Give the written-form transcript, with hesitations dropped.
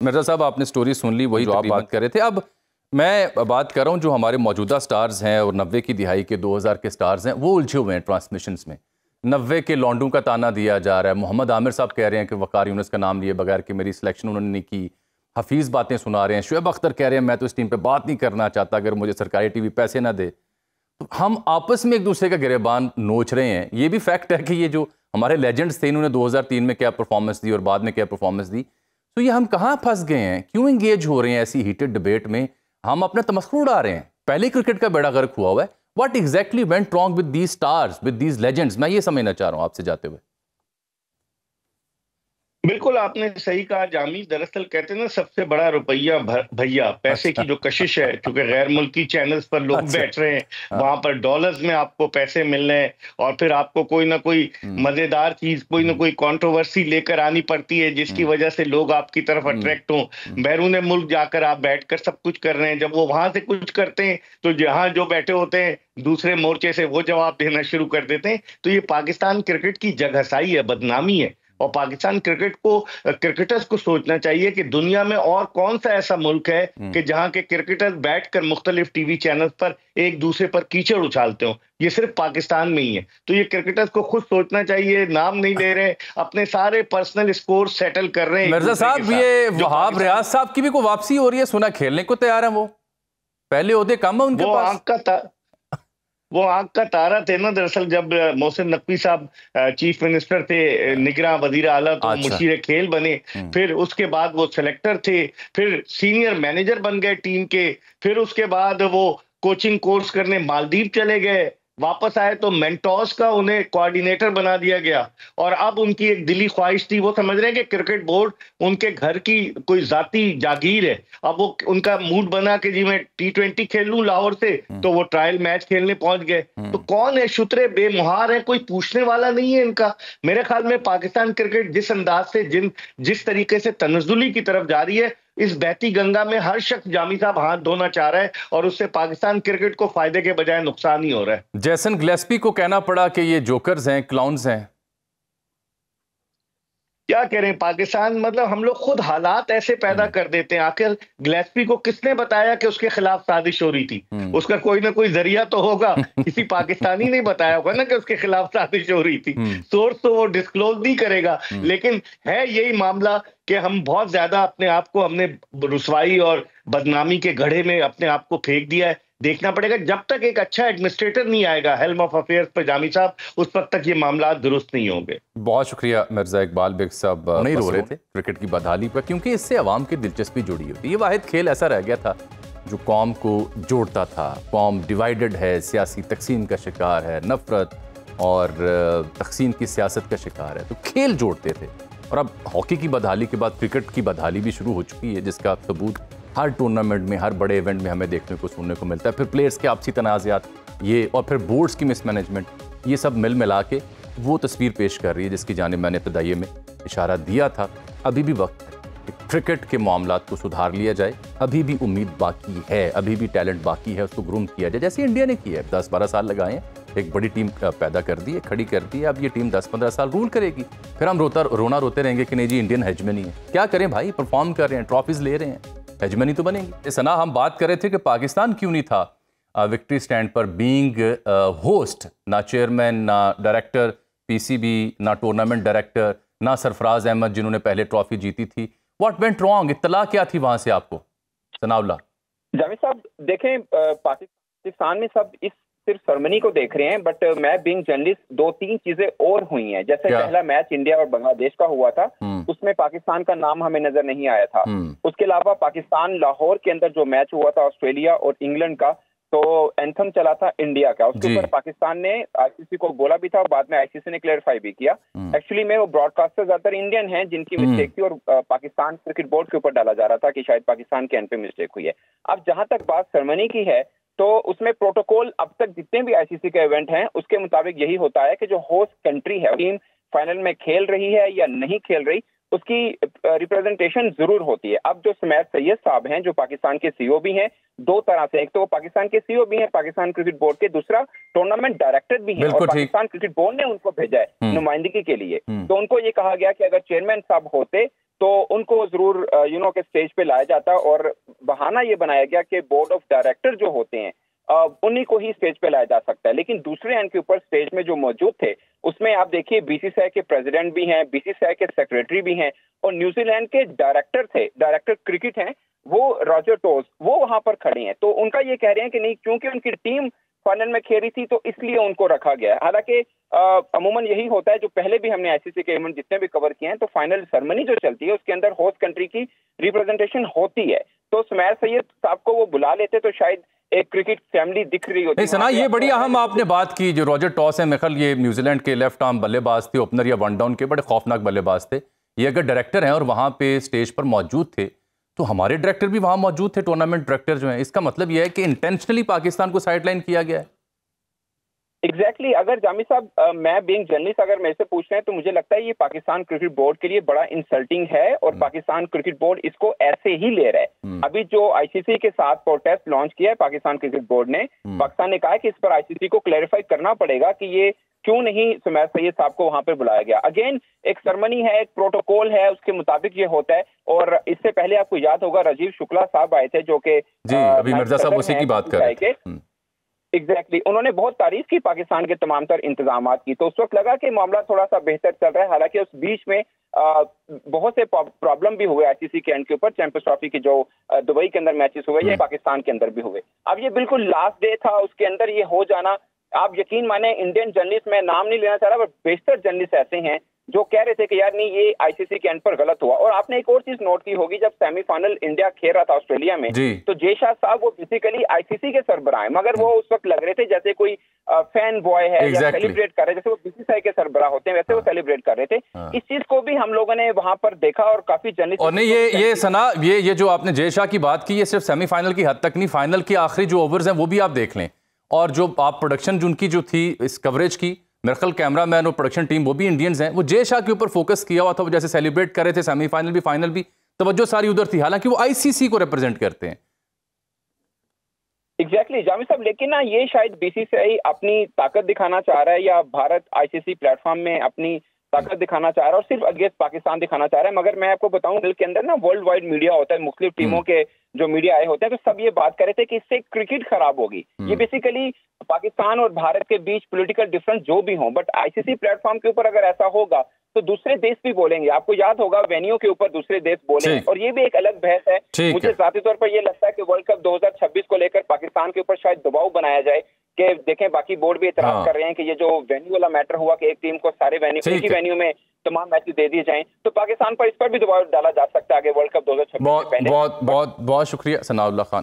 मिर्जा साहब, आपने स्टोरी सुन ली, वही जो आप बात कर रहे थे। अब मैं बात कर रहा हूँ जो हमारे मौजूदा स्टार्स हैं और 90 की दिहाई के 2000 के स्टार्स हैं, वो उलझे हुए हैं ट्रांसमिशंस में। 90 के लॉन्डू का ताना दिया जा रहा है। मोहम्मद आमिर साहब कह रहे हैं कि वकार यूनुस का नाम लिए बगैर कि मेरी सिलेक्शन उन्होंने नहीं की। हफीज़ बातें सुना रहे हैं। शुएब अख्तर कह रहे हैं मैं तो इस टीम पर बात नहीं करना चाहता अगर मुझे सरकारी टीवी पैसे ना दे। तो हम आपस में एक दूसरे का गिरेबान नोच रहे हैं। ये भी फैक्ट है कि ये जो हमारे लेजेंड्स थे, इन्होंने 2003 में क्या परफॉर्मेंस दी और बाद में क्या परफॉर्मेंस दी। तो ये हम कहाँ फंस गए हैं? क्यों इंगेज हो रहे हैं ऐसी हीटेड डिबेट में? हम अपना तमस्खुर उड़ा रहे हैं। पहले क्रिकेट का बेड़ा गर्क हुआ हुआ है। What exactly went wrong with these stars, with these legends? मैं ये समझना चाह रहा हूं आपसे जाते हुए। बिल्कुल आपने सही कहा जामी। दरअसल कहते हैं ना, सबसे बड़ा रुपया भैया पैसे की जो कशिश है, क्योंकि गैर मुल्की चैनल्स पर लोग बैठ रहे हैं, वहां पर डॉलर्स में आपको पैसे मिल रहे हैं और फिर आपको कोई ना कोई मजेदार चीज, कोई ना कोई कंट्रोवर्सी लेकर आनी पड़ती है जिसकी वजह से लोग आपकी तरफ अट्रैक्ट हों। बैरून मुल्क जाकर आप बैठकर सब कुछ कर रहे हैं। जब वो वहां से कुछ करते हैं तो जहां जो बैठे होते हैं दूसरे मोर्चे से वो जवाब देना शुरू कर देते हैं। तो ये पाकिस्तान क्रिकेट की जगहसाई है, बदनामी है। और पाकिस्तान क्रिकेटर्स को सोचना चाहिए कि दुनिया में और कौन सा ऐसा मुल्क है कि जहां के क्रिकेटर्स बैठकर मुख्तलिफ टीवी चैनल पर एक दूसरे पर कीचड़ उछालते हो। ये सिर्फ पाकिस्तान में ही है। तो ये क्रिकेटर्स को खुद सोचना चाहिए। नाम नहीं ले रहे, अपने सारे पर्सनल स्कोर सेटल कर रहे हैं। मिर्जा साहब, ये वहाब रियाज साहब की भी कोई वापसी हो रही है, सुना खेलने को तैयार है। वो पहले होते कम है उनके पास। वो आंख का तारा थे ना। दरअसल जब मोहसिन नकवी साहब चीफ मिनिस्टर थे, निगरान वजीर आला, तो मुशीर खेल बने। फिर उसके बाद वो सिलेक्टर थे, फिर सीनियर मैनेजर बन गए टीम के। फिर उसके बाद वो कोचिंग कोर्स करने मालदीव चले गए। वापस आए तो मेंटोस का उन्हें कोऑर्डिनेटर बना दिया गया। और अब उनकी एक दिली ख्वाहिश थी, वो समझ रहे हैं कि क्रिकेट बोर्ड उनके घर की कोई जाती जागीर है। अब वो उनका मूड बना कि जी मैं T20 खेल लूं लाहौर से, तो वो ट्रायल मैच खेलने पहुंच गए। तो कौन है? शुतरे बेमुहार है, कोई पूछने वाला नहीं है इनका। मेरे ख्याल में पाकिस्तान क्रिकेट जिस अंदाज से जिस तरीके से तनज़्ज़ुली की तरफ जा रही है, इस बहती गंगा में हर शख्स जामी साहब हाथ धोना चाह रहा है और उससे पाकिस्तान क्रिकेट को फायदे के बजाय नुकसान ही हो रहा है। जैसन गिलेस्पी को कहना पड़ा कि ये जोकर्स हैं, क्लाउन्स हैं। क्या कह रहे हैं? पाकिस्तान मतलब हम लोग खुद हालात ऐसे पैदा कर देते हैं। आखिर गिलेस्पी को किसने बताया कि उसके खिलाफ साजिश हो रही थी? उसका कोई ना कोई जरिया तो होगा। किसी पाकिस्तानी ने बताया होगा ना कि उसके खिलाफ साजिश हो रही थी। सोर्स तो वो डिस्क्लोज नहीं करेगा। लेकिन है यही मामला कि हम बहुत ज्यादा अपने आप को, हमने रुसवाई और बदनामी के घड़े में अपने आप को फेंक दिया है। देखना पड़ेगा, जब तक एक अच्छा एडमिनिस्ट्रेटर नहीं आएगा हेल्म ऑफ अफेयर्स पर जामी साहब, उस वक्त तक ये मामला दुरुस्त नहीं होंगे। बहुत शुक्रिया मिर्जा इकबाल बेग साहब। नहीं रो रहे थे क्रिकेट की बदहाली पर, क्योंकि इससे अवाम की दिलचस्पी जुड़ी होती है। ये वाहिद खेल ऐसा रह गया था जो कौम को जोड़ता था। कौम डिवाइडेड है, सियासी तकसीम का शिकार है, नफरत और तकसीम की सियासत का शिकार है। तो खेल जोड़ते थे। और अब हॉकी की बदहाली के बाद क्रिकेट की बदहाली भी शुरू हो चुकी है, जिसका सबूत हर टूर्नामेंट में, हर बड़े इवेंट में हमें देखने को, सुनने को मिलता है। फिर प्लेयर्स के आपसी तनाज़ात, ये और फिर बोर्ड्स की मिसमैनेजमेंट, ये सब मिल मिला के वो तस्वीर पेश कर रही है जिसकी जानिब मैंने इब्तिदाई में इशारा दिया था। अभी भी वक्त है कि क्रिकेट के मामलात को सुधार लिया जाए। अभी भी उम्मीद बाकी है, अभी भी टैलेंट बाकी है, उसको ग्रूम किया जाए जैसे इंडिया ने किया है। 10-12 साल लगाए हैं, एक बड़ी टीम पैदा कर दी है, खड़ी कर दी है। अब ये टीम 10-15 साल रूल करेगी। फिर हम रोना रोते रहेंगे कि नहीं जी इंडियन हेजमनी है। क्या करें भाई, परफॉर्म कर रहे हैं, ट्रॉफीज ले रहे हैं, हेजमनी तो बनेगी। सना, हम बात कर रहे थे कि पाकिस्तान क्यों नहीं था विक्ट्री स्टैंड पर बीइंग होस्ट, ना चेयरमैन, ना डायरेक्टर पीसीबी, ना टूर्नामेंट डायरेक्टर, ना सरफराज अहमद जिन्होंने पहले ट्रॉफी जीती थी। What went wrong? इत्तला क्या थी वहां से आपको? सनाउल्लाह जावेद साहब, देखें पाकिस्तान में सब इस सिर्फ सेरेमनी को देख रहे हैं, बट मैं बीइंग जर्नलिस्ट 2-3 चीजें और हुई हैं। जैसे पहला मैच इंडिया और बांग्लादेश का हुआ था, उसमें पाकिस्तान का नाम हमें नजर नहीं आया था। उसके अलावा पाकिस्तान लाहौर के अंदर जो मैच हुआ था ऑस्ट्रेलिया और इंग्लैंड का, तो एंथम चला था इंडिया का। उसके ऊपर पाकिस्तान ने आईसीसी को बोला भी था और बाद में आईसीसी ने क्लेरिफाई भी किया। एक्चुअली में वो ब्रॉडकास्टर ज्यादातर इंडियन हैं जिनकी मिस्टेक थी, और पाकिस्तान क्रिकेट बोर्ड के ऊपर डाला जा रहा था कि शायद पाकिस्तान के एंड पे मिस्टेक हुई है। अब जहां तक बात सेरेमनी की है, तो उसमें प्रोटोकॉल अब तक जितने भी आईसीसी के इवेंट हैं उसके मुताबिक यही होता है कि जो होस्ट कंट्री है, टीम फाइनल में खेल रही है या नहीं खेल रही, उसकी रिप्रेजेंटेशन जरूर होती है। अब जो सुमैर सैयद साहब हैं, जो पाकिस्तान के सीईओ भी हैं, दो तरह से, एक तो वो पाकिस्तान के सीईओ भी हैं पाकिस्तान क्रिकेट बोर्ड के, दूसरा टूर्नामेंट डायरेक्टर भी हैं, और पाकिस्तान क्रिकेट बोर्ड ने उनको भेजा है नुमाइंदगी के लिए। तो उनको ये कहा गया कि अगर चेयरमैन साहब होते तो उनको जरूर के स्टेज पे लाया जाता, और बहाना ये बनाया गया कि बोर्ड ऑफ डायरेक्टर जो होते हैं उन्हीं को ही स्टेज पे लाया जा सकता है। लेकिन दूसरे एंड के ऊपर स्टेज में जो मौजूद थे उसमें आप देखिए बीसीसीआई के प्रेसिडेंट भी हैं, बीसीसीआई के सेक्रेटरी भी हैं, और न्यूजीलैंड के डायरेक्टर क्रिकेट हैं वो रॉजर टोज, वो वहां पर खड़े हैं। तो उनका ये कह रहे हैं कि नहीं, क्योंकि उनकी टीम फाइनल में खेली थी तो इसलिए उनको रखा गया है। हालांकि अमूमन यही होता है, जो पहले भी हमने आईसीसी के इवेंट जितने भी कवर किए हैं, तो फाइनल सेरेमनी जो चलती है उसके अंदर होस्ट कंट्री की रिप्रेजेंटेशन होती है। तो सुमैर सैयद साहब को वो बुला लेते तो शायद एक क्रिकेट फैमिली दिख रही होती है। सना, ये बड़ी अहम आपने बात की, जो रॉजर टॉस है, मेरे ख्याल ये न्यूजीलैंड के लेफ्ट आर्म बल्लेबाज थे, ओपनर या वन डाउन के, बड़े खौफनाक बल्लेबाज थे। ये अगर डायरेक्टर हैं और वहां पे स्टेज पर मौजूद थे, तो हमारे डायरेक्टर भी वहां मौजूद थे, टूर्नामेंट डायरेक्टर जो हैं। इसका मतलब यह है कि इंटेंशनली पाकिस्तान को साइडलाइन किया गया है। एग्जैक्टली अगर जामी साहब, मैं बीइंग जर्नलिस्ट, अगर मेरे से पूछ रहे हैं तो मुझे लगता है ये पाकिस्तान क्रिकेट बोर्ड के लिए बड़ा इंसल्टिंग है, और पाकिस्तान क्रिकेट बोर्ड इसको ऐसे ही ले रहा है। अभी जो आईसीसी के साथ प्रोटेस्ट लॉन्च किया है पाकिस्तान क्रिकेट बोर्ड ने, पाकिस्तान ने कहा है कि इस पर आईसीसी को क्लैरिफाई करना पड़ेगा कि ये क्यों नहीं सुमैर सैयद साहब को वहां पर बुलाया गया। अगेन एक सेरेमनी है, एक प्रोटोकॉल है, उसके मुताबिक ये होता है। और इससे पहले आपको याद होगा राजीव शुक्ला साहब आए थे, जो कि अभी मिर्जा साहब उसी की बात कर रहे थे। एग्जैक्टली उन्होंने बहुत तारीफ की पाकिस्तान के तमाम तर इंतजामात की। तो उस वक्त लगा कि मामला थोड़ा सा बेहतर चल रहा है। हालांकि उस बीच में बहुत से प्रॉब्लम भी हुए आईसीसी के एंड के ऊपर। चैंपियंस ट्रॉफी के जो दुबई के अंदर मैचेस हुए, ये पाकिस्तान के अंदर भी हुए। अब ये बिल्कुल लास्ट डे था, उसके अंदर ये हो जाना, आप यकीन माने, इंडियन जर्नलिस्ट, मैं नाम नहीं लेना चाह रहा, बट बेशतर जर्नलिस्ट ऐसे हैं जो कह रहे थे कि यार नहीं, ये आईसीसी के एंड पर गलत हुआ। और आपने एक और चीज नोट की होगी, जब सेमीफाइनल इंडिया खेल रहा था ऑस्ट्रेलिया में, तो जय शाह साहब वो बेसिकली आईसीसी के सरबराह हैं, मगर वो उस वक्त लग रहे थे जैसे कोई फैन बॉय है या सेलिब्रेट कर रहे, जैसे वो बीसीसीआई के सरबराह होते हैं वैसे वो सेलिब्रेट कर रहे थे। इस चीज को भी हम लोगों ने वहां पर देखा, और काफी जर्नलिस्ट। और नहीं, ये सना, ये जो आपने जय शाह की बात की, ये सिर्फ सेमीफाइनल की हद तक नहीं, फाइनल की आखिरी जो ओवर्स हैं वो भी आप देख लें। और जो आप प्रोडक्शन जिनकी जो थी इस कवरेज की, मेरे ख्याल कैमरामैन और प्रोडक्शन टीम वो भी इंडियंस हैं, वो जय शाह के ऊपर फोकस किया हुआ था। वो जैसे सेलिब्रेट कर रहे थे, सेमीफाइनल भी फाइनल भी, तवज्जो सारी उधर थी, हालांकि वो आईसीसी को रिप्रेजेंट करते हैं। एग्जैक्टली जामी साहब, लेकिन ना ये शायद बीसीसीआई अपनी ताकत दिखाना चाह रहा है, या भारत आईसीसी प्लेटफॉर्म में अपनी ताकत दिखाना चाह रहा है और सिर्फ अगेंस्ट पाकिस्तान दिखाना चाह रहा है। मगर मैं आपको बताऊं, दिल के अंदर ना वर्ल्ड वाइड मीडिया होता है, मुख्तलिफ टीमों के जो मीडिया आए होते हैं, तो सब ये बात कर रहे थे कि इससे क्रिकेट खराब होगी। ये बेसिकली पाकिस्तान और भारत के बीच पॉलिटिकल डिफरेंस जो भी हो, बट आईसीसी प्लेटफॉर्म के ऊपर अगर ऐसा होगा तो दूसरे देश भी बोलेंगे। आपको याद होगा वेन्यू के ऊपर दूसरे देश बोले, और ये भी एक अलग बहस है। मुझे जाती तौर पर ये लगता है कि वर्ल्ड कप 2026 को लेकर पाकिस्तान के ऊपर शायद दबाव बनाया जाए कि देखें, बाकी बोर्ड भी इतराज कर रहे हैं कि ये जो वेन्यू वाला मैटर हुआ कि एक टीम को सारे वेन्यू, एक ही वेन्यू में तमाम मैचेस दे दिए जाएं, तो पाकिस्तान पर इस पर भी दबाव डाला जा सकता है आगे वर्ल्ड कप 2026 से पहले। बहुत शुक्रिया सनाउल्लाह खान।